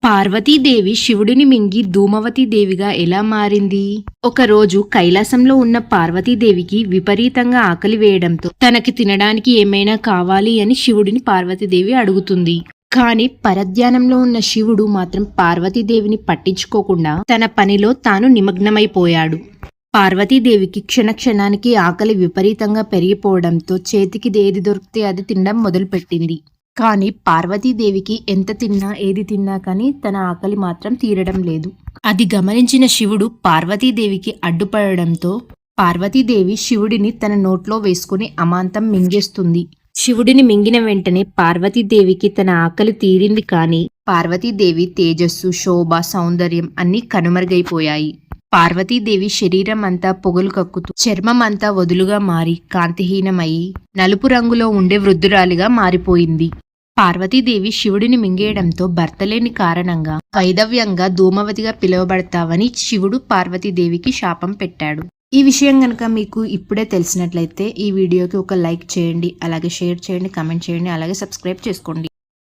పార్వతీదేవి శివుడిని మింగి ధూమవతీదేవిగా ఎలా మారింది? ఒకరోజు కైలాసంలో ఉన్న పార్వతీదేవికి విపరీతంగా ఆకలి వేయడంతో తనకి తినడానికి ఏమైనా కావాలి అని శివుడిని పార్వతీదేవి అడుగుతుంది. కాని పరధ్యానంలో ఉన్న శివుడు మాత్రం పార్వతీదేవిని పట్టించుకోకుండా తన పనిలో తాను నిమగ్నమైపోయాడు. పార్వతీదేవికి క్షణక్షణానికి ఆకలి విపరీతంగా పెరిగిపోవడంతో చేతికి ఏది దొరికితే అది తినడం మొదలుపెట్టింది. కానీ పార్వతీదేవికి ఎంత తిన్నా ఏది తిన్నా కానీ తన ఆకలి మాత్రం తీరడం లేదు. అది గమనించిన శివుడు పార్వతీదేవికి అడ్డుపడడంతో పార్వతీదేవి శివుడిని తన నోట్లో వేసుకుని అమాంతం మింగేస్తుంది. శివుడిని మింగిన వెంటనే పార్వతీదేవికి తన ఆకలి తీరింది. కానీ పార్వతీదేవి తేజస్సు, శోభ, సౌందర్యం అన్నీ కనుమరుగైపోయాయి. పార్వతీదేవి శరీరం అంతా పొగలు కక్కుతూ చర్మం అంతా వదులుగా మారి కాంతిహీనమయ్యి నలుపు రంగులో ఉండే వృద్ధురాలిగా మారిపోయింది. పార్వతీదేవి శివుడిని మింగేయడంతో భర్తలేని కారణంగా వైధవ్యంగా ధూమవతిగా పిలువబడతావని శివుడు పార్వతీదేవికి శాపం పెట్టాడు. ఈ విషయం కనుక మీకు ఇప్పుడే తెలిసినట్లయితే ఈ వీడియోకి ఒక లైక్ చేయండి, అలాగే షేర్ చేయండి, కామెంట్ చేయండి, అలాగే సబ్స్క్రైబ్ చేసుకోండి.